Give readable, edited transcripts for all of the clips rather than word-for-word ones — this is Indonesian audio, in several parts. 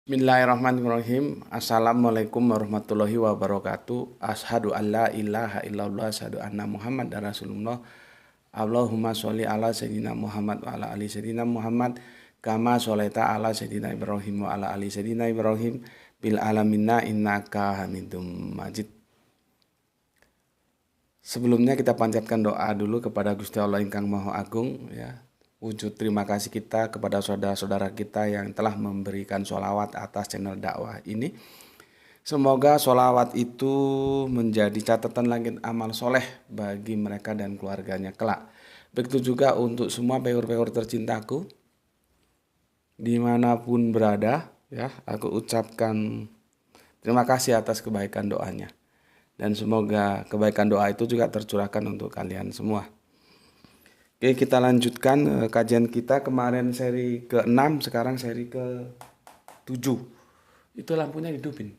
Bismillahirrahmanirrahim. Assalamualaikum warahmatullahi wabarakatuh. Ashadu an la ilaha illallah, ashadu anna Muhammad dan Rasulullah. Allahumma sholli ala sayyidina Muhammad wa ala ali sayyidina Muhammad kama sholaita ala sayyidina Ibrahim wa ala ali sayyidina Ibrahim bil alaminna innaka hamidum majid. Sebelumnya kita panjatkan doa dulu kepada Gusti Allah ingkang Maha Agung, ya. Wujud terima kasih kita kepada saudara-saudara kita yang telah memberikan sholawat atas channel dakwah ini. Semoga sholawat itu menjadi catatan langit amal soleh bagi mereka dan keluarganya kelak. Begitu juga untuk semua peor-peor tercintaku dimanapun berada, ya. Aku ucapkan terima kasih atas kebaikan doanya. Dan semoga kebaikan doa itu juga tercurahkan untuk kalian semua. Oke, kita lanjutkan kajian kita. Kemarin seri ke-6, sekarang seri ke-7. Itu lampunya hidupin.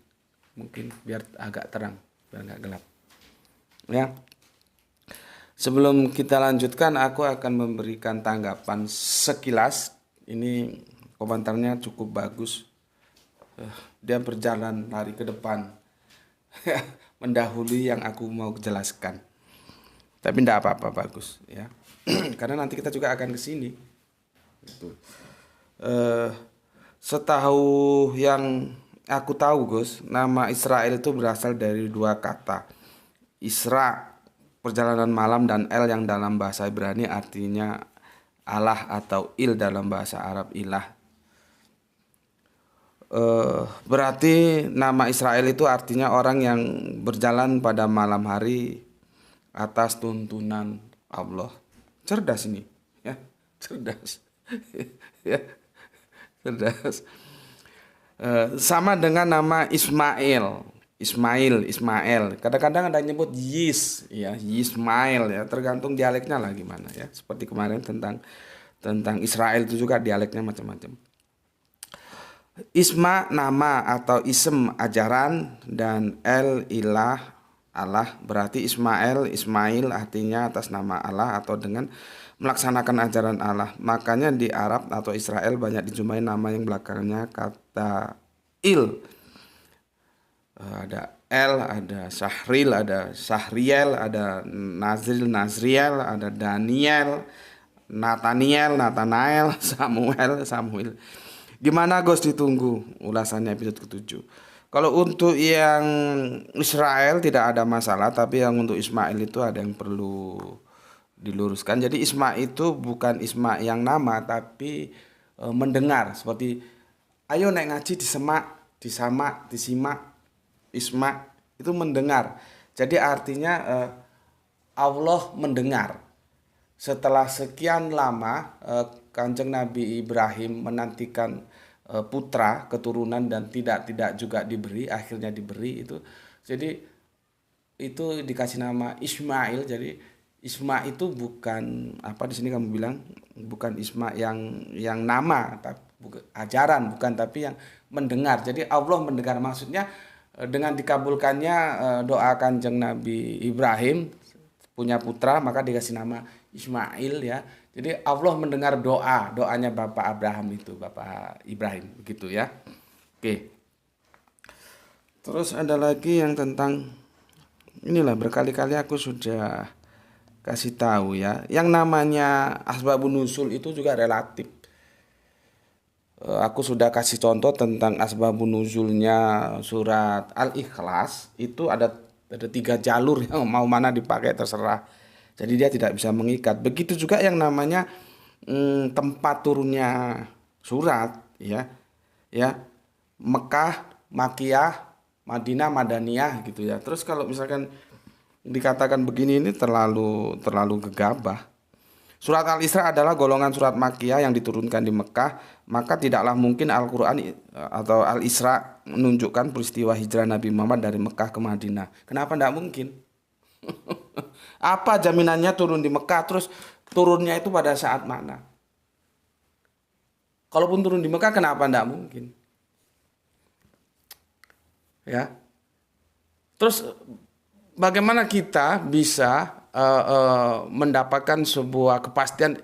Mungkin biar agak terang, biar nggak gelap. Ya. Sebelum kita lanjutkan, aku akan memberikan tanggapan sekilas. Ini komentarnya cukup bagus. Dia berjalan lari ke depan. Mendahului yang aku mau jelaskan. Tapi tidak apa-apa, bagus, ya. Karena nanti kita juga akan ke sini. Gitu. Setahu yang aku tahu, Gus, nama Israel itu berasal dari dua kata. Isra, perjalanan malam, dan El yang dalam bahasa Ibrani artinya Allah atau Il dalam bahasa Arab ilah. Berarti nama Israel itu artinya orang yang berjalan pada malam hari atas tuntunan Allah. Cerdas ini, ya, cerdas, ya, cerdas. Sama dengan nama Ismail. Kadang-kadang ada nyebut ya, Yismail, ya, tergantung dialeknya lah gimana, ya. Seperti kemarin tentang Israel itu juga dialeknya macam-macam. Isma nama atau ism ajaran, dan El ilah Allah, berarti Ismail artinya atas nama Allah atau dengan melaksanakan ajaran Allah. Makanya di Arab atau Israel banyak dijumpai nama yang belakangnya kata Il. Ada El, ada Sahril, ada Sahriel, ada Nazriel, ada Daniel, Nathanael, Samuel. Gimana, Gus? Ditunggu ulasannya episode ke-7. Kalau untuk yang Israel tidak ada masalah, tapi yang untuk Ismail itu ada yang perlu diluruskan. Jadi Isma itu bukan Isma yang nama, tapi mendengar. Seperti ayo naik ngaji disimak. Isma itu mendengar. Jadi artinya Allah mendengar. Setelah sekian lama Kanjeng Nabi Ibrahim menantikan putra keturunan dan tidak juga diberi, akhirnya diberi itu. Jadi itu dikasih nama Ismail. Jadi Isma itu bukan apa di sini kamu bilang, bukan Isma yang nama, tapi ajaran, bukan, tapi yang mendengar. Jadi Allah mendengar, maksudnya dengan dikabulkannya doa Kanjeng Nabi Ibrahim punya putra, maka dikasih nama Ismail, ya. Jadi Allah mendengar doanya Bapak Ibrahim, begitu, ya. Oke. Terus ada lagi yang tentang inilah, berkali-kali aku sudah kasih tahu, ya. Yang namanya asbabun nuzul itu juga relatif. Aku sudah kasih contoh tentang asbabun nuzulnya surat Al-Ikhlas, itu ada 3 jalur, yang mau mana dipakai terserah. Jadi dia tidak bisa mengikat. Begitu juga yang namanya tempat turunnya surat, ya. Mekah, Makiyah, Madinah, Madaniyah, gitu, ya. Terus kalau misalkan dikatakan begini, ini terlalu gegabah. Surat Al-Isra adalah golongan surat Makiyah yang diturunkan di Mekah, maka tidaklah mungkin Al-Qur'an atau Al-Isra menunjukkan peristiwa hijrah Nabi Muhammad dari Mekah ke Madinah. Kenapa tidak mungkin? Apa jaminannya turun di Mekah, terus turunnya itu pada saat mana? Kalaupun turun di Mekah, kenapa tidak mungkin? Ya. Terus bagaimana kita bisa mendapatkan sebuah kepastian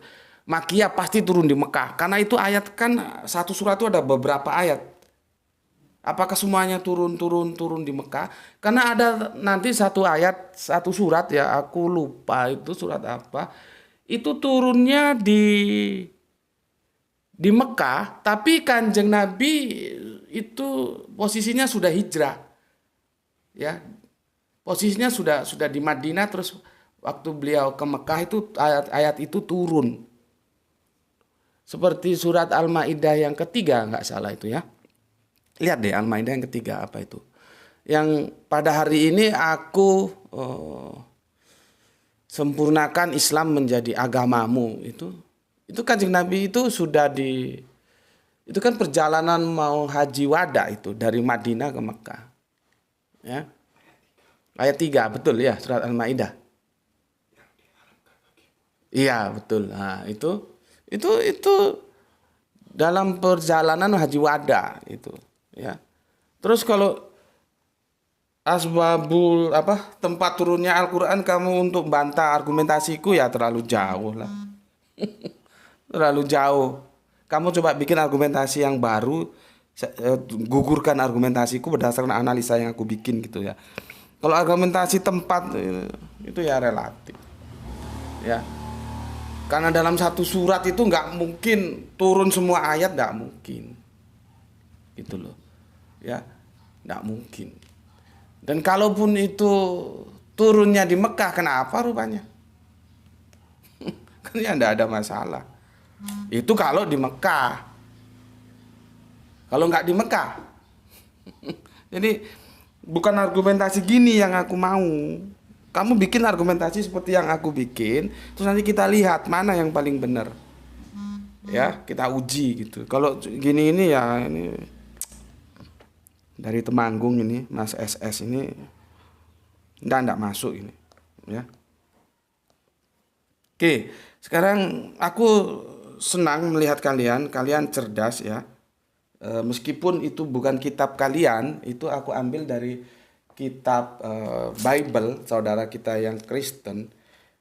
Makiyah pasti turun di Mekah? Karena itu ayat, kan satu surat itu ada beberapa ayat. Apakah semuanya turun di Mekah? Karena ada nanti satu ayat, satu surat ya, aku lupa itu surat apa. Itu turunnya di Mekah, tapi Kanjeng Nabi itu posisinya sudah hijrah, ya. Posisinya sudah di Madinah, terus waktu beliau ke Mekah itu ayat-ayat itu turun. Seperti surat Al-Maidah yang ketiga, nggak salah itu ya. Lihat deh Al-Maidah yang ketiga apa itu. Yang pada hari ini aku sempurnakan Islam menjadi agamamu itu Kanjeng Nabi itu sudah itu kan perjalanan mau haji wada itu dari Madinah ke Mekah, ya. Ayat 3 betul ya, surat Al-Maidah. Iya, betul. Nah, itu dalam perjalanan haji wada itu, ya. Terus kalau asbabul apa tempat turunnya Al-Qur'an kamu untuk bantah argumentasiku ya terlalu jauh lah. Terlalu jauh. Kamu coba bikin argumentasi yang baru, gugurkan argumentasiku berdasarkan analisa yang aku bikin gitu ya. Kalau argumentasi tempat itu ya relatif, ya. Karena dalam satu surat itu nggak mungkin turun semua ayat, nggak mungkin, gitu loh, ya, nggak mungkin. Dan kalaupun itu turunnya di Mekah, kenapa rupanya? Kan ya nggak ada masalah. Itu kalau di Mekah. Kalau nggak di Mekah. Jadi bukan argumentasi gini yang aku mau. Kamu bikin argumentasi seperti yang aku bikin, terus nanti kita lihat mana yang paling benar. Ya, kita uji gitu. Kalau gini ini ya ini dari Temanggung ini, Mas SS ini enggak masuk ini, ya. Oke, sekarang aku senang melihat kalian cerdas ya. Meskipun itu bukan kitab kalian, itu aku ambil dari kitab Bible saudara kita yang Kristen.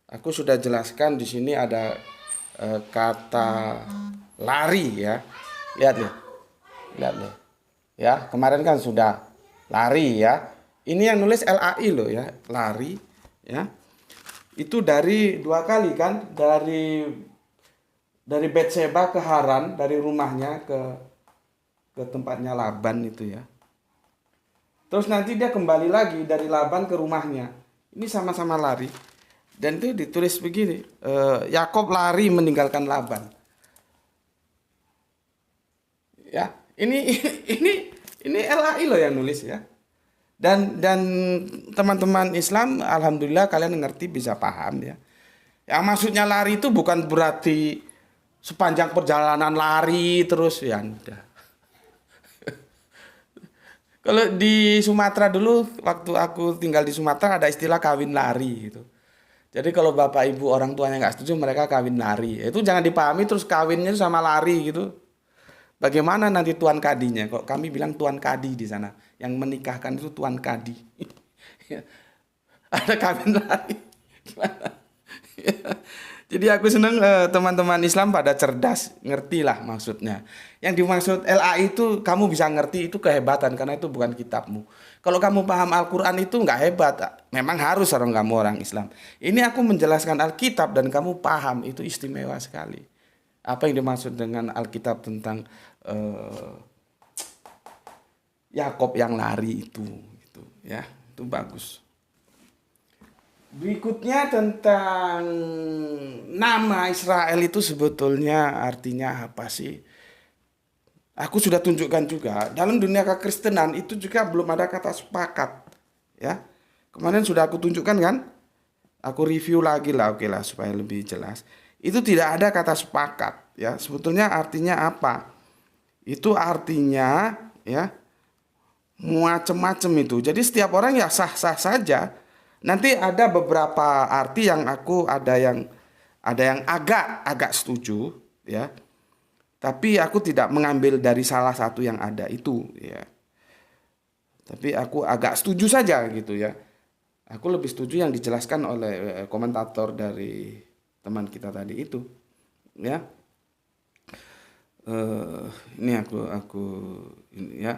Aku sudah jelaskan di sini ada kata lari ya. Lihat nih. Lihat nih. Ya, kemarin kan sudah lari ya. Ini yang nulis LAI loh ya, lari ya. Itu dari dua kali kan, dari Betseba ke Haran, dari rumahnya ke tempatnya Laban itu ya. Terus nanti dia kembali lagi dari Laban ke rumahnya. Ini sama-sama lari. Dan itu ditulis begini, Yakob lari meninggalkan Laban. Ya, ini LAI loh yang nulis ya. Dan teman-teman Islam, alhamdulillah kalian ngerti, bisa paham ya. Yang maksudnya lari itu bukan berarti sepanjang perjalanan lari terus ya. Kalau di Sumatera dulu, waktu aku tinggal di Sumatera ada istilah kawin lari gitu. Jadi kalau bapak ibu orang tuanya nggak setuju, mereka kawin lari. Itu jangan dipahami terus kawinnya sama lari gitu. Bagaimana nanti tuan kadinya? Kok kami bilang tuan kadi di sana. Yang menikahkan itu tuan kadi. Ada kawin lari. Gimana? Jadi aku senang teman-teman Islam pada cerdas, ngerti lah maksudnya. Yang dimaksud LA itu kamu bisa ngerti, itu kehebatan karena itu bukan kitabmu. Kalau kamu paham Al-Quran itu nggak hebat, memang harus kamu orang Islam. Ini aku menjelaskan Alkitab dan kamu paham, itu istimewa sekali. Apa yang dimaksud dengan Alkitab tentang Yakob yang lari itu, gitu, ya, itu bagus. Berikutnya tentang nama Israel itu sebetulnya artinya apa sih? Aku sudah tunjukkan juga dalam dunia kekristenan itu juga belum ada kata sepakat, ya. Kemarin sudah aku tunjukkan kan? Aku review lagi lah, oke lah supaya lebih jelas. Itu tidak ada kata sepakat, ya. Sebetulnya artinya apa? Itu artinya ya macam-macam itu. Jadi setiap orang ya sah-sah saja. Nanti ada beberapa arti yang aku ada yang agak setuju ya. Tapi aku tidak mengambil dari salah satu yang ada itu ya. Tapi aku agak setuju saja gitu ya. Aku lebih setuju yang dijelaskan oleh komentator dari teman kita tadi itu ya. Ini aku ini ya.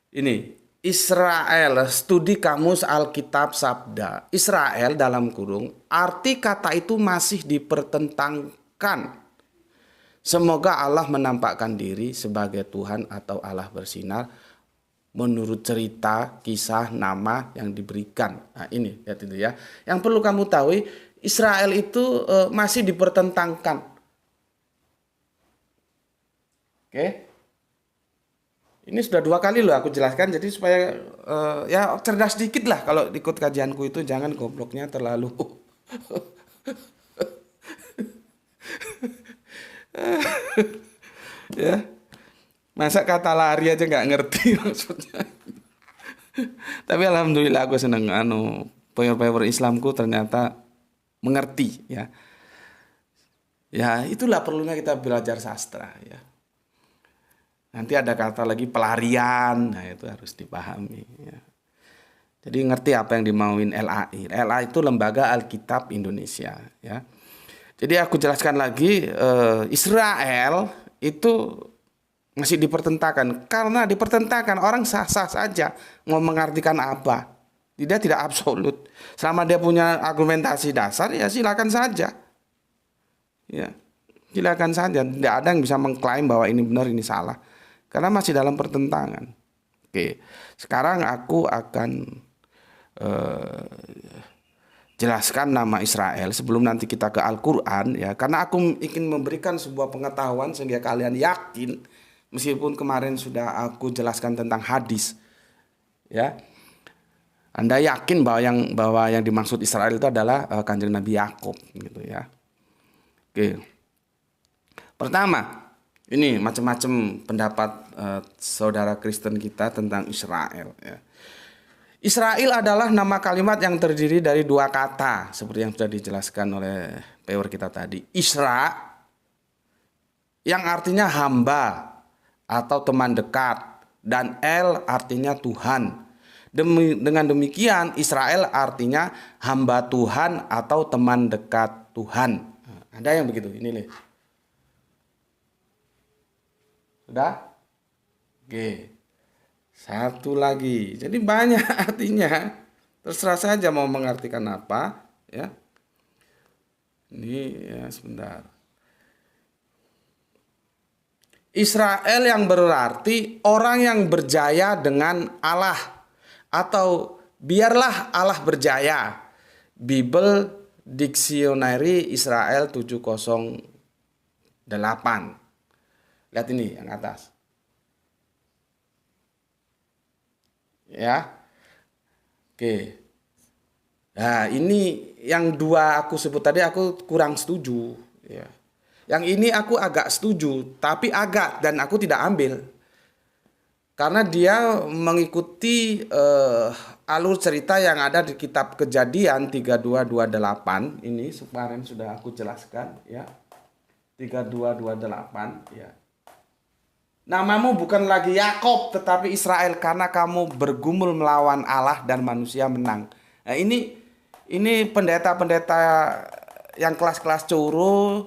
Ini Israel, studi kamus Alkitab Sabda. Israel dalam kurung, arti kata itu masih dipertentangkan. Semoga Allah menampakkan diri sebagai Tuhan atau Allah bersinar menurut cerita, kisah, nama yang diberikan. Nah ini, lihat itu ya. Yang perlu kamu tahu, Israel itu masih dipertentangkan. Oke. Ini sudah 2 kali loh aku jelaskan, jadi supaya ya cerdas dikit lah kalau ikut kajianku itu, jangan gobloknya terlalu. Ya, masa kata lari aja nggak ngerti maksudnya. Tapi alhamdulillah aku seneng power Islamku ternyata mengerti ya. Ya itulah perlunya kita belajar sastra ya. Nanti ada kata lagi pelarian, nah itu harus dipahami ya. Jadi ngerti apa yang dimauin LAI. LAI itu Lembaga Alkitab Indonesia ya. Jadi aku jelaskan lagi, Israel itu masih dipertentangkan. Karena dipertentangkan, orang sah-sah saja mau mengartikan apa. Dia tidak absolut. Selama dia punya argumentasi dasar ya silakan saja. Ya, silakan saja. Tidak ada yang bisa mengklaim bahwa ini benar, ini salah. Karena masih dalam pertentangan. Oke, sekarang aku akan jelaskan nama Israel sebelum nanti kita ke Al-Quran ya. Karena aku ingin memberikan sebuah pengetahuan sehingga kalian yakin, meskipun kemarin sudah aku jelaskan tentang hadis ya. Anda yakin bahwa yang dimaksud Israel itu adalah Kanjeng Nabi Yakub gitu ya. Oke. Pertama, ini macam-macam pendapat saudara Kristen kita tentang Israel ya. Israel adalah nama kalimat yang terdiri dari 2 kata seperti yang sudah dijelaskan oleh peor kita tadi. Isra yang artinya hamba atau teman dekat, dan El artinya Tuhan. Dengan demikian Israel artinya hamba Tuhan atau teman dekat Tuhan. Ada yang begitu? Ini nih. Sudah? Oke. Satu lagi. Jadi banyak artinya. Terserah saja mau mengartikan apa, ya. Ini ya sebentar. Israel yang berarti orang yang berjaya dengan Allah, atau biarlah Allah berjaya. Bible Dictionary Israel 708. Lihat ini yang atas. Ya. Oke. Nah, ini yang 2 aku sebut tadi aku kurang setuju ya. Yang ini aku agak setuju, tapi agak, dan aku tidak ambil. Karena dia mengikuti alur cerita yang ada di kitab Kejadian 32:28. Ini kemarin sudah aku jelaskan ya. 32:28 ya. Namamu bukan lagi Yakob tetapi Israel karena kamu bergumul melawan Allah dan manusia menang. Nah, ini pendeta-pendeta yang kelas-kelas curu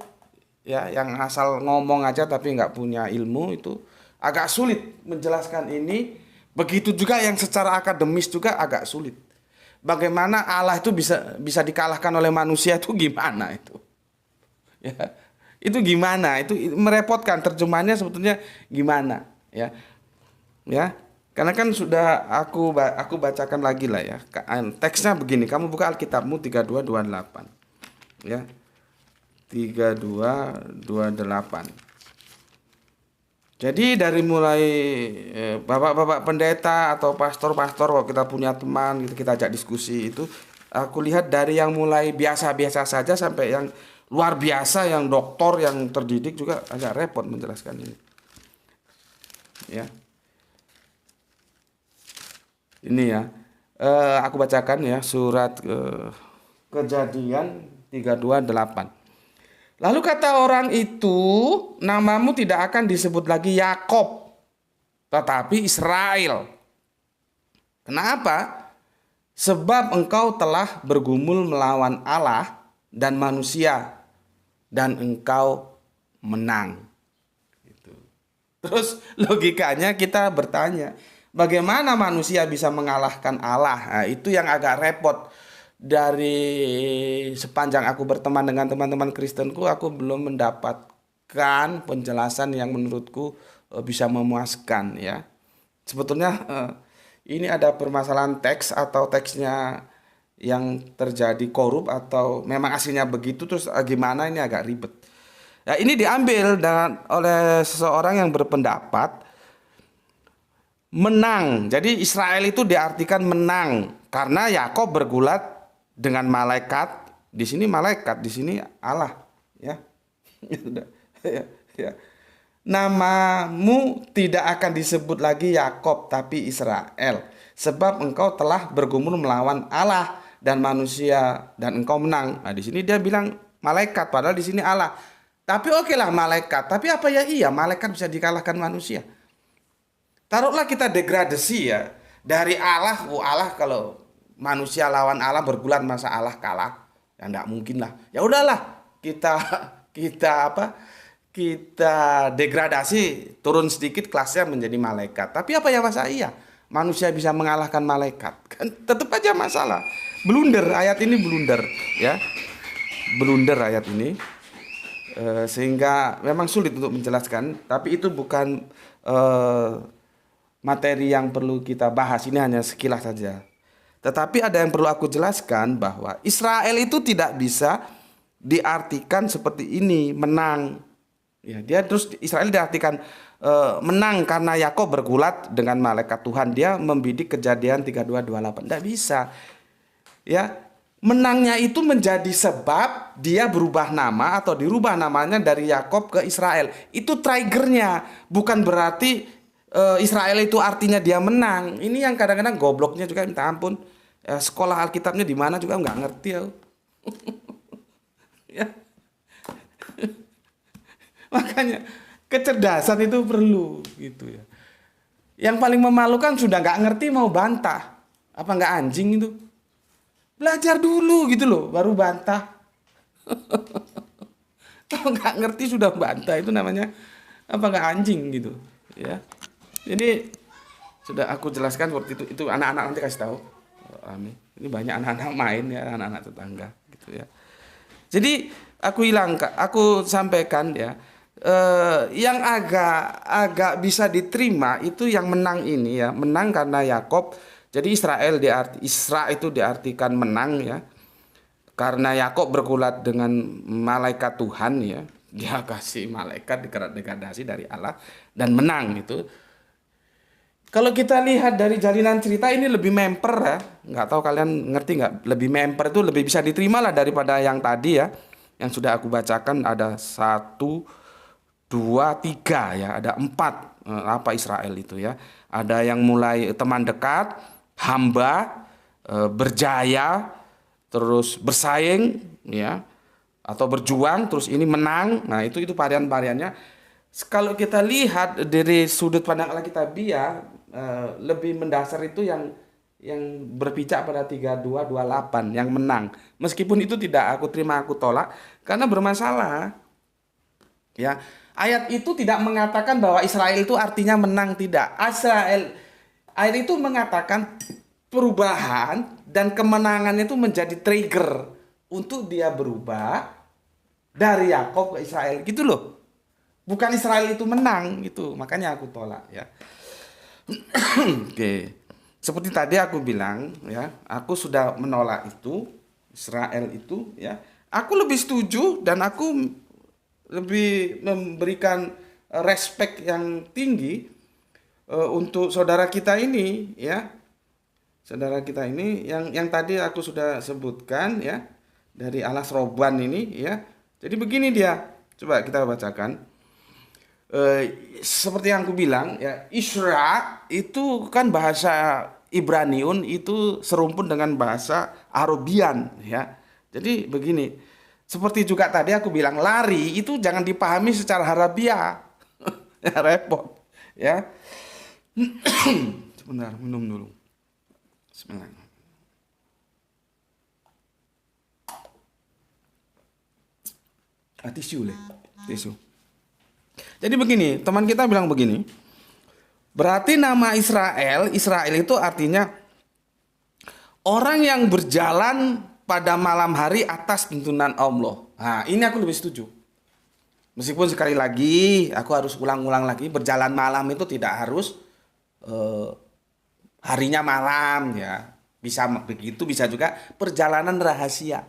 ya, yang asal ngomong aja tapi nggak punya ilmu, itu agak sulit menjelaskan ini. Begitu juga yang secara akademis juga agak sulit. Bagaimana Allah itu bisa dikalahkan oleh manusia, itu gimana itu? Ya. Itu gimana? Itu merepotkan, terjemahannya sebetulnya gimana ya. Ya. Karena kan sudah aku bacakan lagi lah ya. Teksnya begini, kamu buka Alkitabmu 32:28. Ya. 32:28. Jadi dari mulai bapak-bapak pendeta atau pastor-pastor, kalau kita punya teman gitu, kita ajak diskusi itu, aku lihat dari yang mulai biasa-biasa saja sampai yang luar biasa, yang doktor, yang terdidik juga agak repot menjelaskan ini. Ya. Ini ya. Aku bacakan ya surat Kejadian 32:8. Lalu kata orang itu, namamu tidak akan disebut lagi Yakob, tetapi Israel. Kenapa? Sebab engkau telah bergumul melawan Allah dan manusia, dan engkau menang. Gitu. Terus logikanya kita bertanya, Bagaimana manusia bisa mengalahkan Allah? Nah, itu yang agak repot. Dari sepanjang aku berteman dengan teman-teman Kristenku, aku belum mendapatkan penjelasan yang menurutku bisa memuaskan ya. Sebetulnya ini ada permasalahan teks atau teksnya yang terjadi korup atau memang aslinya begitu terus gimana, ini agak ribet. Nah, ini diambil oleh seseorang yang berpendapat menang. Jadi Israel itu diartikan menang karena Yakub bergulat dengan malaikat. Di sini malaikat, di sini Allah, ya. Ya sudah. Ya, ya. Namamu tidak akan disebut lagi Yakub tapi Israel, sebab engkau telah bergumul melawan Allah dan manusia dan engkau menang. Nah, di sini dia bilang malaikat padahal di sini Allah. Tapi oke lah malaikat, tapi apa ya iya malaikat bisa dikalahkan manusia? Taruhlah kita degradasi ya dari Allah, Allah kalau manusia lawan Allah bergulat masa Allah kalah, ya nggak mungkin lah. Ya udahlah kita kita apa? Kita degradasi turun sedikit kelasnya menjadi malaikat. Tapi apa ya masa iya manusia bisa mengalahkan malaikat? Kan tetap aja masalah. Blunder ayat ini blunder ya. Blunder ayat ini. Sehingga memang sulit untuk menjelaskan, tapi itu bukan eh, materi yang perlu kita bahas, ini hanya sekilas saja. Tetapi ada yang perlu aku jelaskan bahwa Israel itu tidak bisa diartikan seperti ini, menang. Ya, dia terus Israel diartikan menang karena Yakub bergulat dengan malaikat Tuhan. Dia membidik Kejadian 32:28. Tidak bisa. Ya, menangnya itu menjadi sebab dia berubah nama atau dirubah namanya dari Yakub ke Israel. Itu triggernya, bukan berarti Israel itu artinya dia menang. Ini yang kadang-kadang gobloknya juga minta ampun. Sekolah Alkitabnya di mana juga nggak ngerti ya. Ya. Makanya kecerdasan itu perlu gitu ya. Yang paling memalukan sudah nggak ngerti mau bantah. Apa nggak anjing itu? Belajar dulu gitu loh, baru bantah. Kalau nggak ngerti sudah bantah itu namanya apa nggak anjing gitu ya. Jadi sudah aku jelaskan seperti itu. Itu anak-anak nanti kasih tahu. Amin. Ini banyak anak-anak main ya, anak-anak tetangga gitu ya. Jadi aku sampaikan ya, yang agak bisa diterima itu yang menang ini ya, menang karena Yakub. Jadi Isra itu diartikan menang ya, karena Yakub bergulat dengan malaikat Tuhan ya, dia kasih malaikat degradasi dari Allah dan menang itu. Kalau kita lihat dari jalinan cerita ini lebih memper ya, nggak tahu kalian ngerti nggak? Lebih memper itu lebih bisa diterima lah daripada yang tadi ya, yang sudah aku bacakan ada 1, 2, 3 ya, ada 4 apa Israel itu ya. Ada yang mulai teman dekat, hamba, berjaya, terus bersaing ya, atau berjuang, terus ini menang. Nah itu varian-variannya. Kalau kita lihat dari sudut pandang Alkitabiah, lebih mendasar itu yang berpijak pada 32:28 yang menang. Meskipun itu tidak aku terima, aku tolak karena bermasalah. Ya, ayat itu tidak mengatakan bahwa Israel itu artinya menang, tidak. Ayat itu mengatakan perubahan dan kemenangan itu menjadi trigger untuk dia berubah dari Yakub ke Israel gitu loh. Bukan Israel itu menang gitu, makanya aku tolak ya. Oke. Seperti tadi aku bilang ya, aku sudah menolak itu Israel itu ya. Aku lebih setuju dan aku lebih memberikan respect yang tinggi untuk saudara kita ini ya. Saudara kita ini yang tadi aku sudah sebutkan ya, dari Alas Roban ini ya. Jadi begini dia. Coba kita bacakan. Seperti yang aku bilang ya, Isra itu kan bahasa Ibraniun itu serumpun dengan bahasa Arabian ya. Jadi begini, seperti juga tadi aku bilang lari itu jangan dipahami secara harafiah. Ya repot ya. Sebentar minum dulu. Bismillah. Tisu. Jadi begini, teman kita bilang begini, Berarti nama Israel, Israel itu artinya orang yang berjalan pada malam hari atas tuntunan Allah. Nah, ini aku lebih setuju. Meskipun sekali lagi aku harus ulang-ulang lagi, berjalan malam itu tidak harus eh, harinya malam ya. Bisa begitu, bisa juga perjalanan rahasia.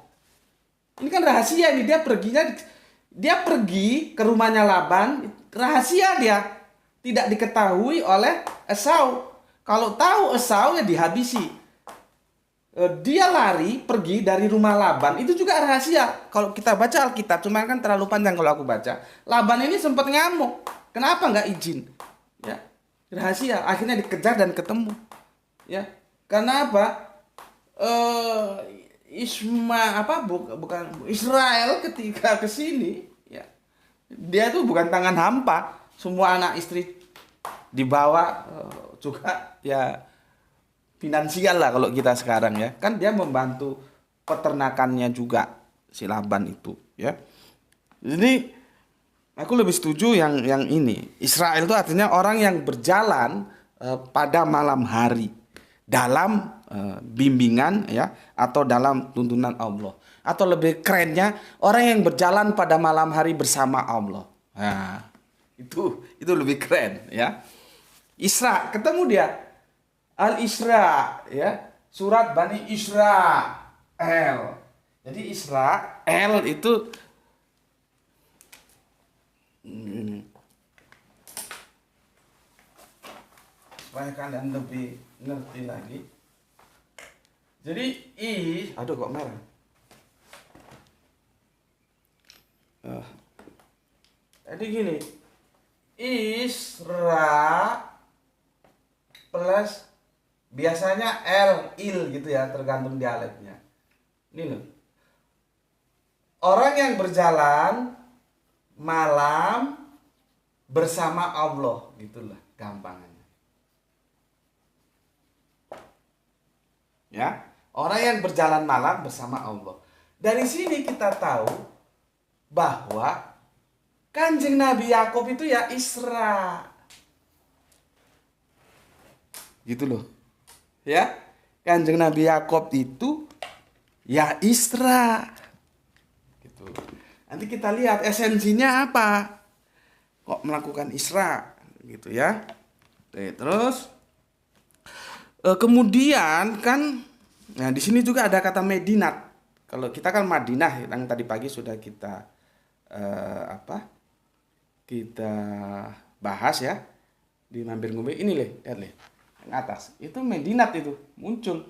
Ini kan rahasia ini, dia pergi ke rumahnya Laban, rahasia dia. Tidak diketahui oleh Esau. Kalau tahu Esau ya dihabisi. Dia lari pergi dari rumah Laban itu juga rahasia. Kalau kita baca Alkitab, cuma kan terlalu panjang kalau aku baca. Laban ini sempat ngamuk. Kenapa nggak izin? Ya, rahasia. Akhirnya dikejar dan ketemu. Ya, karena apa? Bukan Israel ketika ke sini, ya, dia tuh bukan tangan hampa. Semua anak istri dibawa, juga ya finansial lah kalau kita sekarang ya. Kan dia membantu peternakannya juga si Laban itu ya. Jadi aku lebih setuju yang ini. Israel itu artinya orang yang berjalan pada malam hari dalam bimbingan ya atau dalam tuntunan Allah. Atau lebih kerennya orang yang berjalan pada malam hari bersama Allah. Nah, itu lebih keren ya. Isra, ketemu dia. Al-Isra ya, surat Bani Israel. Jadi Israel itu supaya kalian lebih ngerti lagi. Jadi aduh kok merah. Jadi gini, Isra plus biasanya il gitu ya, tergantung dialeknya. Ini loh. Orang yang berjalan malam bersama Allah, gitulah gampangannya. Ya, orang yang berjalan malam bersama Allah. Dari sini kita tahu bahwa Kanjeng Nabi Yakub itu ya Isra. Gitu loh. Ya, Kanjeng Nabi Yakub itu ya Isra. Gitu. Nanti kita lihat esensinya apa. Kok melakukan Isra gitu ya. Terus kemudian kan nah di sini juga ada kata Medinat. Kalau kita kan Madinah yang tadi pagi sudah kita kita bahas ya di mampir ngombe ini lihat yang atas itu Medinat itu muncul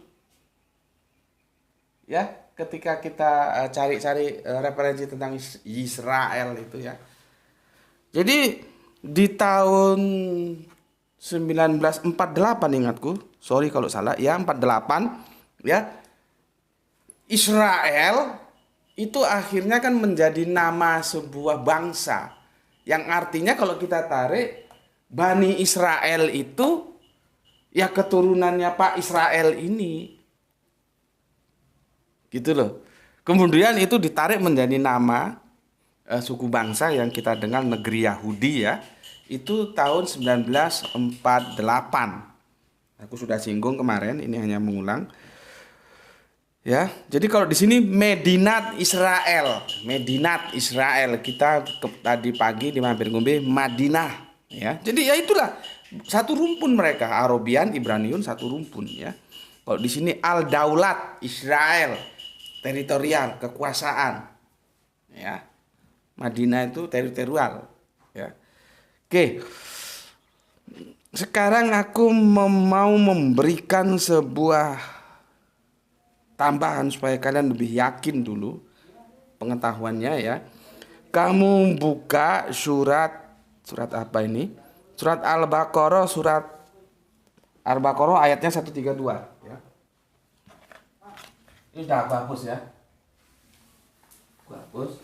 ya ketika kita cari-cari referensi tentang Israel itu ya. Jadi di tahun 1948 ingatku, sorry kalau salah ya, 48 ya, Israel itu akhirnya kan menjadi nama sebuah bangsa yang artinya kalau kita tarik Bani Israel itu ya keturunannya Pak Israel ini. Gitu loh. Kemudian itu ditarik menjadi nama suku bangsa yang kita dengar negeri Yahudi ya. Itu tahun 1948. Aku sudah singgung kemarin, ini hanya mengulang. Ya, jadi kalau di sini Medinat Israel, Medinat Israel, kita tadi pagi di mampir ngombe Madinah, ya. Jadi ya itulah satu rumpun mereka, Arabian, Ibraniun satu rumpun, ya. Kalau di sini Al Daulat Israel, teritorial, kekuasaan, ya. Madinah itu teritorial, ya. Oke, sekarang aku mau memberikan sebuah tambahan supaya kalian lebih yakin dulu pengetahuannya ya. Kamu buka surat apa ini? Surat Al-Baqarah, ayatnya 132 ya. Ini udah aku hapus ya. Aku hapus.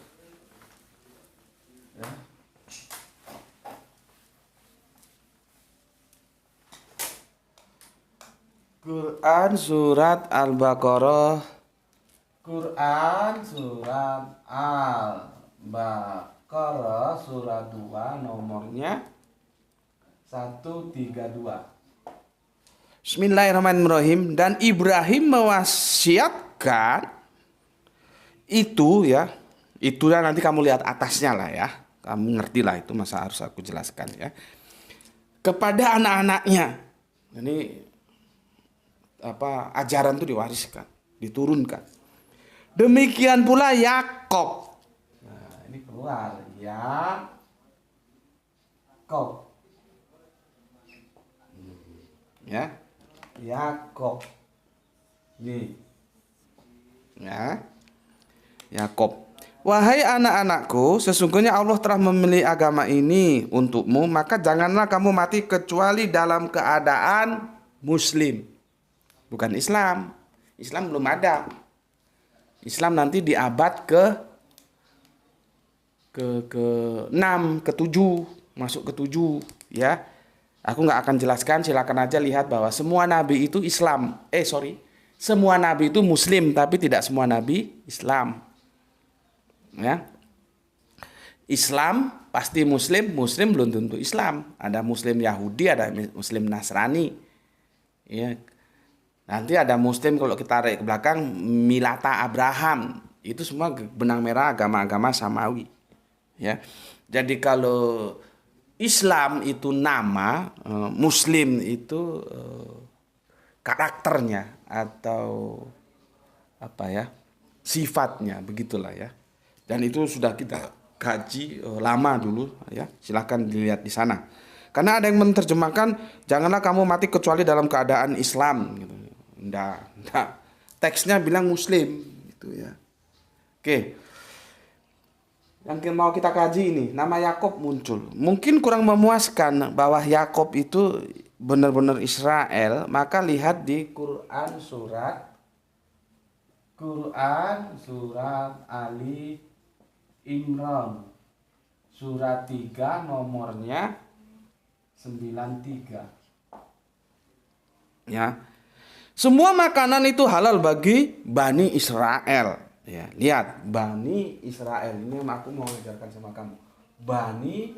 Ya. Quran surat Al-Baqarah. Quran surat Al-Baqarah surat 2 nomornya 132. Bismillahirrahmanirrahim. Dan Ibrahim mewasiatkan itu ya. Itulah nanti kamu lihat atasnya lah ya. Kamu ngerti lah itu, masa harus aku jelaskan ya. Kepada anak-anaknya. Ini ajaran itu diwariskan, diturunkan. Demikian pula Yakob. Nah, ini keluar Yakob. Ya. Yakob. Nih. Ya. Yakob. Wahai anak-anakku, sesungguhnya Allah telah memilih agama ini untukmu, maka janganlah kamu mati kecuali dalam keadaan Muslim. Bukan Islam. Islam belum ada. Islam nanti di abad ke-6, ke-7, masuk ke-7 ya. Aku nggak akan jelaskan, silakan aja lihat bahwa semua nabi itu Islam. Semua nabi itu Muslim, tapi tidak semua nabi Islam. Ya. Islam pasti Muslim, Muslim belum tentu Islam. Ada Muslim Yahudi, ada Muslim Nasrani. Ya. Nanti ada Muslim kalau kita tarik ke belakang Milata Abraham. Itu semua benang merah agama-agama samawi. Ya. Jadi kalau Islam itu nama, Muslim itu karakternya atau sifatnya, begitulah ya. Dan itu sudah kita kaji lama dulu ya. Silahkan dilihat di sana. Karena ada yang menerjemahkan janganlah kamu mati kecuali dalam keadaan Islam gitu. Enggak. Teksnya bilang Muslim gitu ya. Oke. Yang mau kita kaji ini, nama Yakob muncul. Mungkin kurang memuaskan bahwa Yakob itu benar-benar Israel, maka lihat di Quran surat Ali Imran. Surat 3 nomornya 93. Ya. Semua makanan itu halal bagi Bani Israel. Ya, lihat Bani Israel ini aku mau ajarkan sama kamu. Bani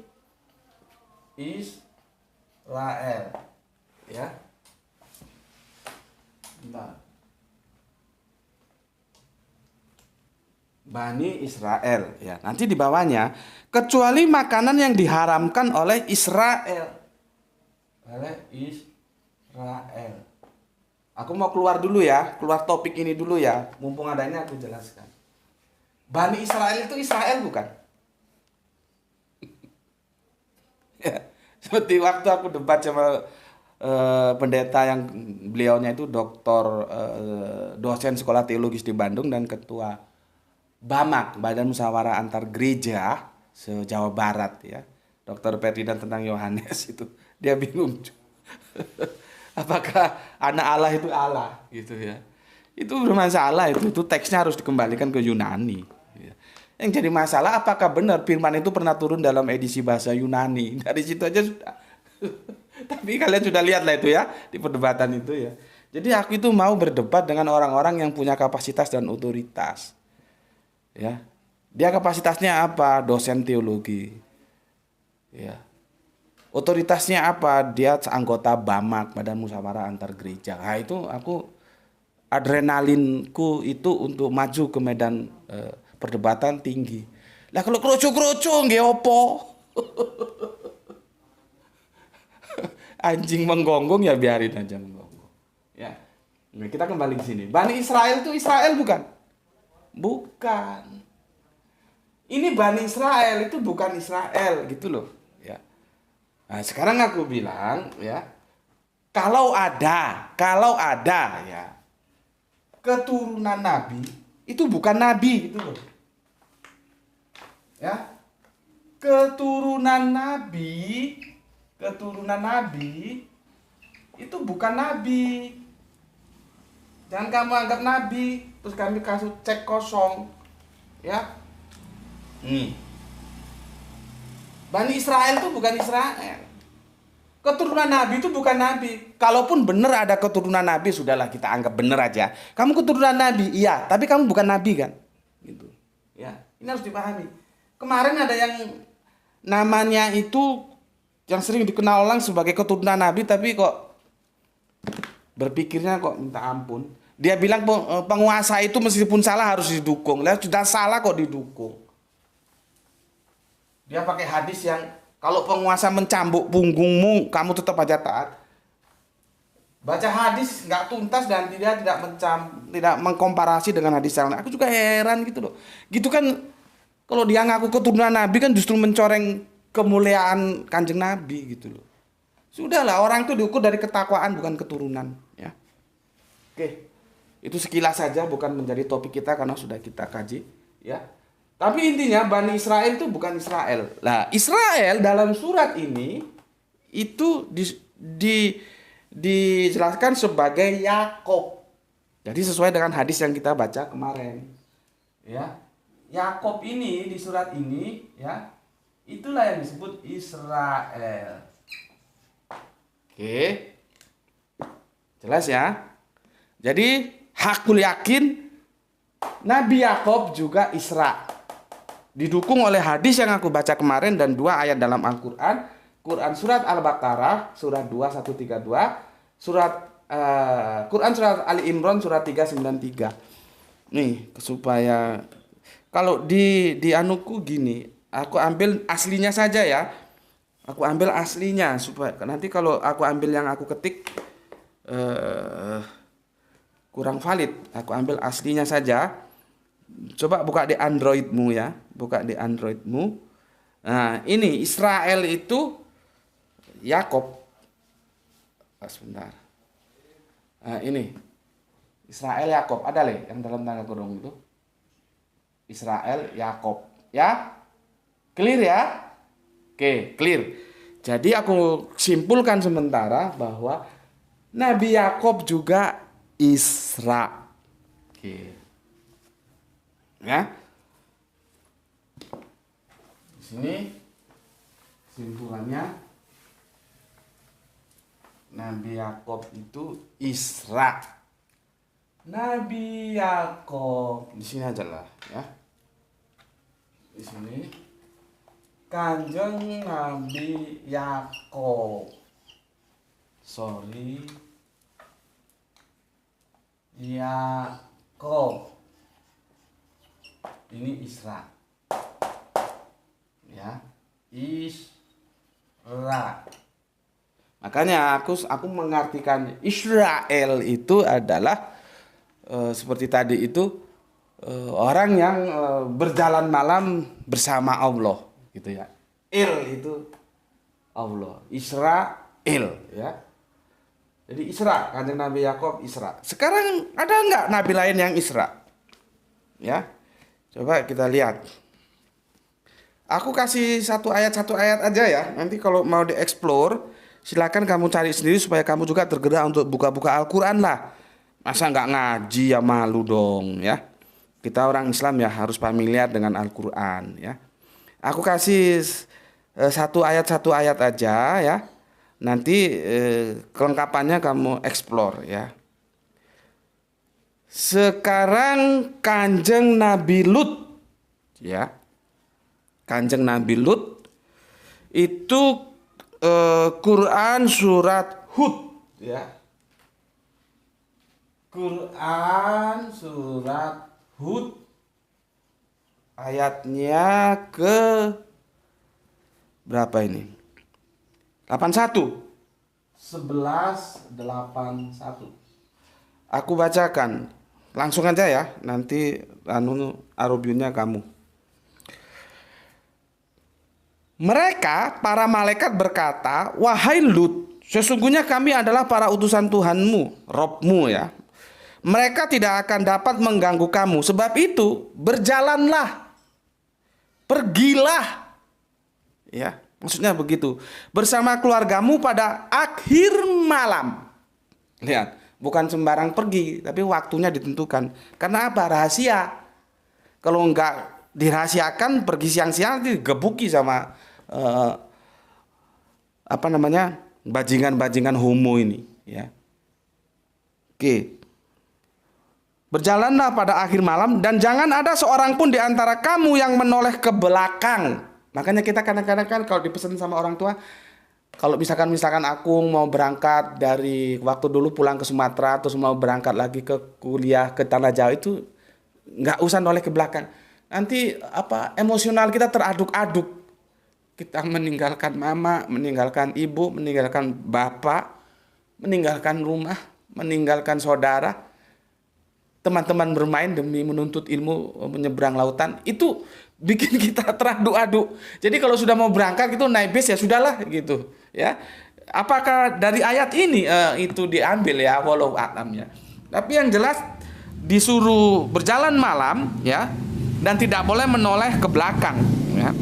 Israel, ya. Bentar. Bani Israel, ya. Nanti di bawahnya kecuali makanan yang diharamkan oleh Israel. Aku mau keluar dulu ya, keluar topik ini dulu ya. Mumpung adanya aku jelaskan. Bani Israel itu Israel bukan? Ya, seperti waktu aku debat sama pendeta yang beliaunya itu doktor, dosen sekolah teologis di Bandung dan ketua BAMAK, Badan Musyawarah Antar Gereja se-Jawa Barat ya. Dr. Ferdinand tentang Yohanes itu. Dia bingung. Apakah anak Allah itu Allah gitu ya. Itu bermasalah itu teksnya harus dikembalikan ke Yunani ya. Yang jadi masalah apakah benar firman itu pernah turun dalam edisi bahasa Yunani. Dari situ aja sudah. Tapi kalian sudah lihat lah itu ya di perdebatan itu ya. Jadi aku itu mau berdebat dengan orang-orang yang punya kapasitas dan otoritas. Ya. Dia kapasitasnya apa? Dosen teologi. Ya. Otoritasnya apa? Dia anggota BAMAK, Badan Musyawarah Antar Gereja. Nah itu aku adrenalinku itu untuk maju ke medan perdebatan tinggi. Lah kalau kroco-kroco nggih opo? Anjing menggonggong ya biarin aja menggonggong. Ya. Nah, kita kembali ke sini. Bani Israel itu Israel bukan? Bukan. Ini Bani Israel itu bukan Israel gitu loh. Nah, sekarang aku bilang ya, kalau ada ya keturunan nabi itu bukan nabi gitu loh. Ya. Keturunan nabi itu bukan nabi. Jangan kamu anggap nabi terus kami kasih cek kosong. Ya. Bani Israel itu bukan Israel. Keturunan Nabi itu bukan Nabi. Kalaupun benar ada keturunan Nabi, sudahlah kita anggap benar aja. Kamu keturunan Nabi, iya. Tapi kamu bukan Nabi kan? Gitu. Ya, ini harus dipahami. Kemarin ada yang namanya itu yang sering dikenal orang sebagai keturunan Nabi, tapi kok berpikirnya kok minta ampun. Dia bilang penguasa itu meskipun salah harus didukung. Lah sudah salah kok didukung. Dia pakai hadis yang kalau penguasa mencambuk punggungmu, kamu tetap aja taat. Baca hadis nggak tuntas dan tidak mengkomparasi dengan hadis yang lain. Aku juga heran gitu loh. Gitu kan, kalau dia ngaku keturunan Nabi kan justru mencoreng kemuliaan Kanjeng Nabi gitu loh. Sudahlah, orang itu diukur dari ketakwaan bukan keturunan, ya. Oke. Itu sekilas saja, bukan menjadi topik kita karena sudah kita kaji, ya. Tapi intinya Bani Israel itu bukan Israel. Nah, Israel dalam surat ini itu dijelaskan sebagai Yakob. Jadi sesuai dengan hadis yang kita baca kemarin. Ya. Yakob ini di surat ini, ya, itulah yang disebut Israel. Oke. Jelas ya? Jadi hakul yakin Nabi Yakob juga Isra. Didukung oleh hadis yang aku baca kemarin dan 2 ayat dalam Al-Quran. Quran surat Al-Baqarah surat 2132, Quran surat Ali Imran surat 393. Nih, supaya kalau di anuku gini, aku ambil aslinya saja ya. Aku ambil aslinya supaya nanti kalau aku ambil yang aku ketik kurang valid. Aku ambil aslinya saja. Coba buka di Androidmu ya, buka di Androidmu. Nah, ini Israel itu Yakob. Sebentar. Nah, ini Israel Yakob, ada yang dalam tanda kurung itu. Israel Yakob, ya? Clear ya? Oke, clear. Jadi aku simpulkan sementara bahwa Nabi Yakob juga Isra. Oke. Ya. Di sini simpulannya Nabi Yakob itu Isra. Nabi Yakob di sini aja lah ya. Di sini Kanjeng Nabi Yakob. Yakob. Ini Isra. Ya, Isra. Makanya aku mengartikan Israel itu adalah seperti tadi itu orang yang berjalan malam bersama Allah gitu ya. Itu Allah, Israel ya. Jadi Isra, Kanjeng Nabi Yakob Isra. Sekarang ada enggak nabi lain yang Isra? Ya. Coba kita lihat. Aku kasih satu ayat aja ya. Nanti kalau mau dieksplor, silakan kamu cari sendiri supaya kamu juga tergerak untuk buka-buka Al-Quran lah. Masa nggak ngaji ya, malu dong ya. Kita orang Islam ya harus familiar dengan Al-Quran ya. Aku kasih satu ayat aja ya. Nanti kelengkapannya kamu eksplor ya. Sekarang Kanjeng Nabi Lut ya. Kanjeng Nabi Lut itu Quran surat Hud ya. Quran surat Hud ayatnya ke berapa ini? 81. 11:81. Aku bacakan. Langsung aja ya, nanti arubiunnya kamu. Mereka, para malaikat berkata, "Wahai Lut, sesungguhnya kami adalah para utusan Tuhanmu, Robmu ya. Mereka tidak akan dapat mengganggu kamu. Sebab itu, berjalanlah, pergilah." Ya, maksudnya begitu. Bersama keluargamu pada akhir malam. Lihat. Bukan sembarang pergi, tapi waktunya ditentukan. Karena apa? Rahasia. Kalau enggak dirahasiakan, pergi siang-siang digebuki sama bajingan-bajingan homo ini. Ya. Oke. Berjalanlah pada akhir malam dan jangan ada seorang pun di antara kamu yang menoleh ke belakang. Makanya kita kadang-kadang kan kalau dipesan sama orang tua, Kalau misalkan aku mau berangkat dari waktu dulu pulang ke Sumatera terus mau berangkat lagi ke kuliah ke Tanah Jawa itu nggak usah noleh ke belakang. Nanti apa emosional kita teraduk-aduk. Kita meninggalkan mama, meninggalkan ibu, meninggalkan bapak, meninggalkan rumah, meninggalkan saudara, teman-teman bermain demi menuntut ilmu menyeberang lautan itu bikin kita teraduk-aduk. Jadi kalau sudah mau berangkat itu naik bis ya sudahlah gitu ya. Apakah dari ayat ini itu diambil ya walau alam ya. Tapi yang jelas disuruh berjalan malam ya dan tidak boleh menoleh ke belakang ya.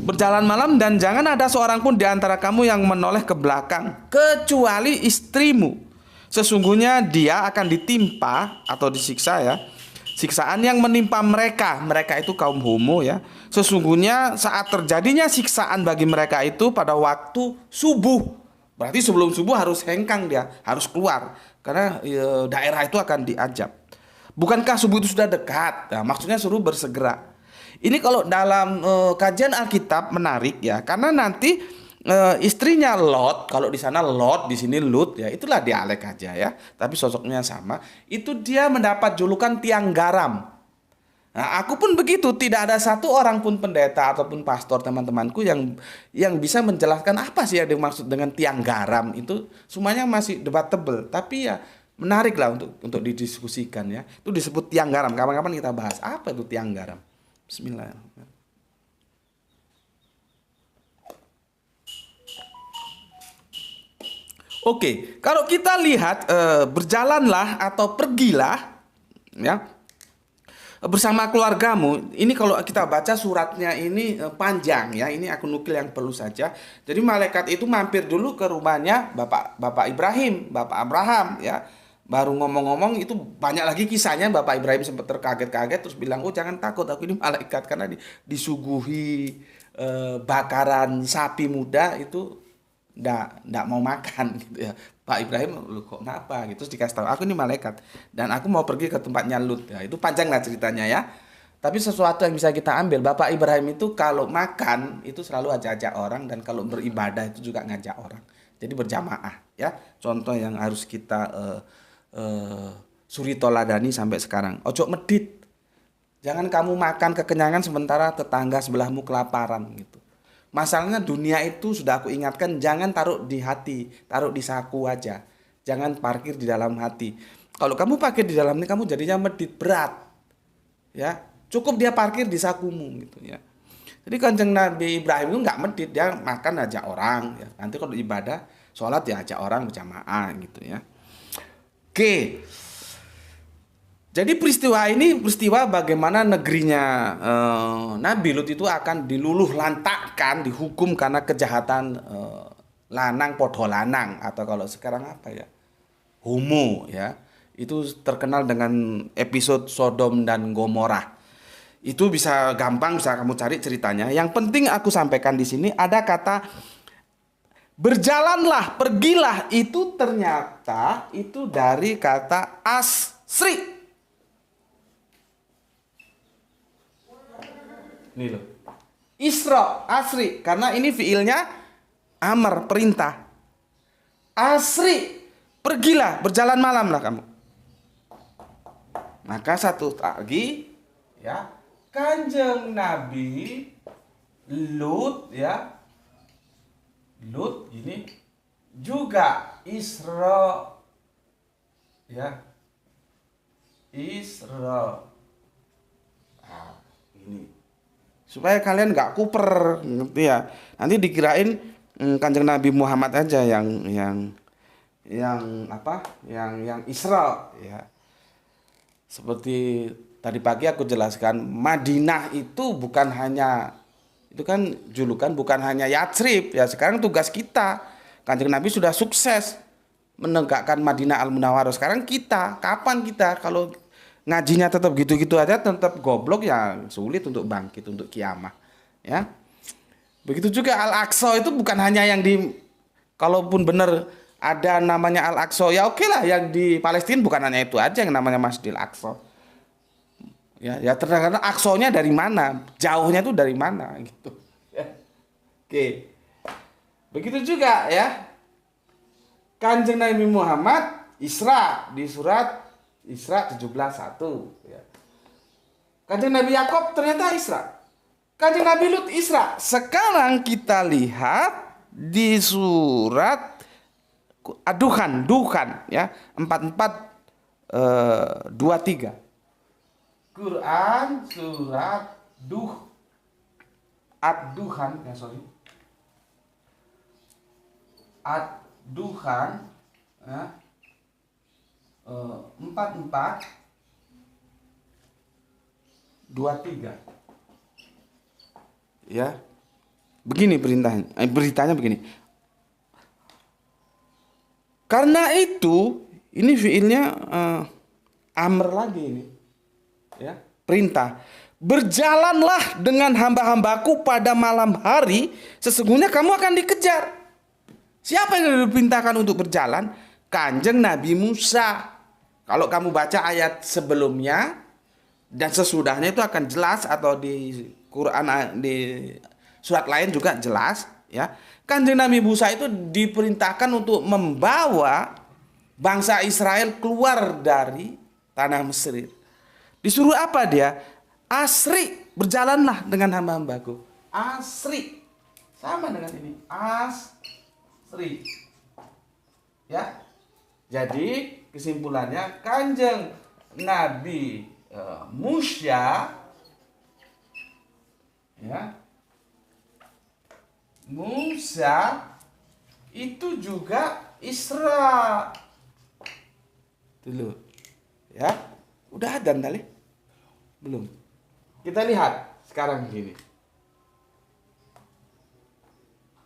Berjalan malam dan jangan ada seorang pun di antara kamu yang menoleh ke belakang kecuali istrimu. Sesungguhnya dia akan ditimpa atau disiksa ya. Siksaan yang menimpa mereka, mereka itu kaum homo ya. Sesungguhnya saat terjadinya siksaan bagi mereka itu pada waktu subuh. Berarti sebelum subuh harus hengkang dia, harus keluar karena daerah itu akan diajab. Bukankah subuh itu sudah dekat? Nah, maksudnya suruh bersegera. Ini kalau dalam kajian Alkitab menarik ya, karena nanti istrinya Lot, kalau di sana Lot, di sini Lut ya, itulah dialek aja ya, tapi sosoknya sama. Itu dia mendapat julukan tiang garam. Nah, aku pun begitu, tidak ada satu orang pun pendeta ataupun pastor teman-temanku yang bisa menjelaskan apa sih yang dimaksud dengan tiang garam itu. Semuanya masih debatable, tapi ya menarik lah untuk didiskusikan ya. Itu disebut tiang garam. Kapan-kapan kita bahas apa itu tiang garam. Bismillahirrahmanirrahim. Oke, kalau kita lihat berjalanlah atau pergilah ya bersama keluargamu. Ini kalau kita baca suratnya ini panjang ya. Ini aku nukil yang perlu saja. Jadi malaikat itu mampir dulu ke rumahnya Bapak Ibrahim, Bapak Abraham ya. Baru ngomong-ngomong itu banyak lagi kisahnya. Bapak Ibrahim sempat terkaget-kaget terus bilang, "Oh, jangan takut, aku ini malaikat." Karena disuguhi bakaran sapi muda itu ndak mau makan gitu ya. Pak Ibrahim, "Lu kok ngapa?" gitu. Terus dikasih tahu, "Aku ini malaikat dan aku mau pergi ke tempatnya Lut." Ya, itu panjang lah ceritanya ya. Tapi sesuatu yang bisa kita ambil, Bapak Ibrahim itu kalau makan itu selalu ajak-ajak orang dan kalau beribadah itu juga ngajak orang. Jadi berjamaah ya. Contoh yang harus kita suri toladani sampai sekarang. Ojo medit. Jangan kamu makan kekenyangan sementara tetangga sebelahmu kelaparan gitu. Masalahnya dunia itu sudah aku ingatkan, jangan taruh di hati, taruh di saku aja. Jangan parkir di dalam hati. Kalau kamu parkir di dalam ini kamu jadinya medit berat. Ya, cukup dia parkir di sakumu gitu ya. Jadi Kanjeng Nabi Ibrahim itu nggak medit, dia makan aja orang ya. Nanti kalau ibadah, sholat ya ajak orang berjamaah gitu ya. Oke. Jadi peristiwa ini peristiwa bagaimana negerinya Nabi Lut itu akan diluluh lantakkan, dihukum karena kejahatan lanang podo lanang atau kalau sekarang apa ya? Homo ya. Itu terkenal dengan episode Sodom dan Gomora. Itu bisa gampang bisa kamu cari ceritanya. Yang penting aku sampaikan di sini ada kata berjalanlah, pergilah itu ternyata itu dari kata asri. Ini loh. Isra, asri, karena ini fiilnya amar, perintah. Asri, pergilah, berjalan malam lah kamu. Maka satu lagi ya, Kanjeng Nabi Lut ya. Lut ini juga Isra ya. Isra. Nah, ini supaya kalian nggak kuper gitu ya. Nanti dikirain Kanjeng Nabi Muhammad aja yang apa? Yang Isra ya. Seperti tadi pagi aku jelaskan, Madinah itu bukan hanya itu kan julukan bukan hanya Yatsrib ya. Sekarang tugas kita. Kanjeng Nabi sudah sukses menegakkan Madinah Al-Munawwarah. Sekarang kita, kapan kita kalau ngajinya tetap gitu-gitu aja, tetap goblok ya, sulit untuk bangkit untuk kiamah ya. Begitu juga Al-Aqsa itu bukan hanya yang di, kalaupun benar ada namanya Al-Aqsa ya oke lah, yang di Palestina bukan hanya itu aja yang namanya Masjidil Aqsa ya ternyata Aqsanya dari mana, jauhnya itu dari mana gitu ya. Oke, Begitu juga ya. Kanjeng Nabi Muhammad Isra di surat Isra 17:1 ya. Kanjeng Nabi Yakub ternyata Isra. Kanjeng Nabi Lut Isra. Sekarang kita lihat di surat Duhan ya 44:23. Quran surat Ad-Duhan ya Ad-Duhan ya, 44:23 ya. Begini beritanya begini. Karena itu ini fiilnya amr lagi ini ya, perintah. Berjalanlah dengan hamba-hambaku pada malam hari, sesungguhnya kamu akan dikejar. Siapa yang diperintahkan untuk berjalan? Kanjeng Nabi Musa. Kalau kamu baca ayat sebelumnya dan sesudahnya itu akan jelas, atau di Quran di surat lain juga jelas ya. Kanjeng Nabi Musa itu diperintahkan untuk membawa bangsa Israel keluar dari tanah Mesir. Disuruh apa dia? Asri, berjalanlah dengan hamba-hambaku. Asri, sama dengan ini. Asri. Ya. Jadi kesimpulannya Kanjeng Nabi Musa ya. Musa itu juga Isra. Dulu. Ya. Udah adzan tadi? Belum. Kita lihat sekarang gini.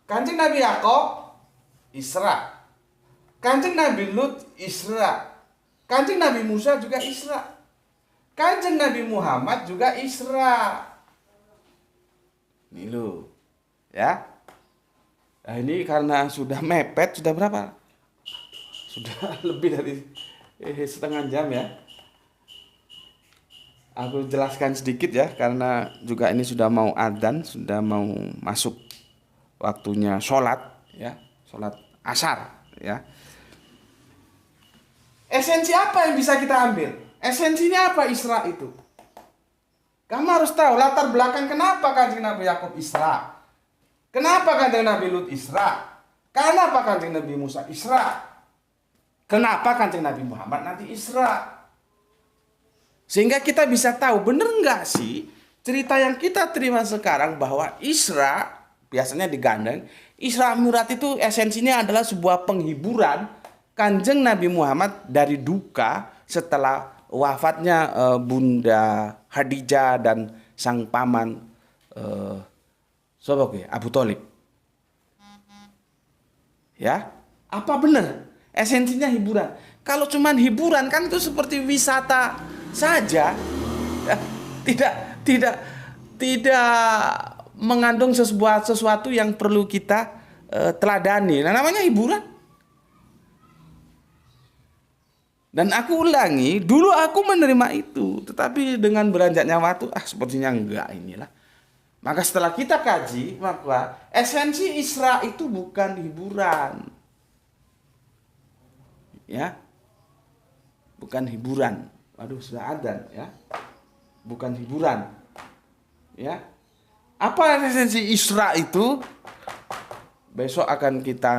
Kanjeng Nabi Yakub Isra. Kanjeng Nabi Lut Isra. Kanjeng Nabi Musa juga Isra. Kanjeng Nabi Muhammad juga Isra. Ini loh. Ya. Nah, ini karena sudah mepet, sudah berapa? Sudah lebih dari setengah jam ya. Aku jelaskan sedikit ya, karena juga ini sudah mau adzan, sudah mau masuk waktunya sholat ya, sholat asar ya. Esensi apa yang bisa kita ambil? Esensinya apa Isra itu? Kamu harus tahu latar belakang kenapa Kanjeng Nabi Yakub Isra. Kenapa Kanjeng Nabi Lut Isra? Kenapa Kanjeng Nabi Musa Isra? Kenapa Kanjeng Nabi Muhammad nanti Isra? Sehingga kita bisa tahu benar nggak sih cerita yang kita terima sekarang bahwa Isra biasanya digandeng. Isra Mi'raj itu esensinya adalah sebuah penghiburan Kanjeng Nabi Muhammad dari duka setelah wafatnya Bunda Khadijah dan sang paman Abu Thalib. Ya, apa benar esensinya hiburan? Kalau cuman hiburan kan itu seperti wisata saja, tidak mengandung sesuatu yang perlu kita teladani. Nah, namanya hiburan. Dan aku ulangi, dulu aku menerima itu, tetapi dengan beranjaknya waktu, sepertinya enggak inilah. Maka setelah kita kaji, maka esensi Isra itu bukan hiburan, ya, bukan hiburan. Waduh, sudah adzan ya. Bukan hiburan. Ya. Apa esensi Isra itu? Besok akan kita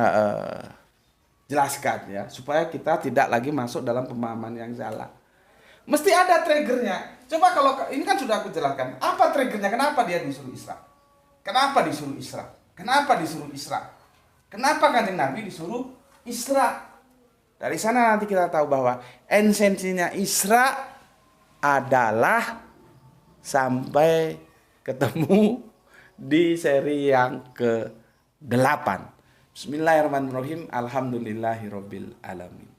jelaskan ya, supaya kita tidak lagi masuk dalam pemahaman yang salah. Mesti ada triggernya. Coba kalau ini kan sudah aku jelaskan. Apa triggernya? Kenapa dia disuruh Isra? Kenapa disuruh Isra? Kenapa disuruh Isra? Kenapa Kanjeng Nabi disuruh Isra? Dari sana nanti kita tahu bahwa esensinya Isra adalah sampai ketemu di seri yang ke-8. Bismillahirrahmanirrahim. Alhamdulillahirabbil alamin.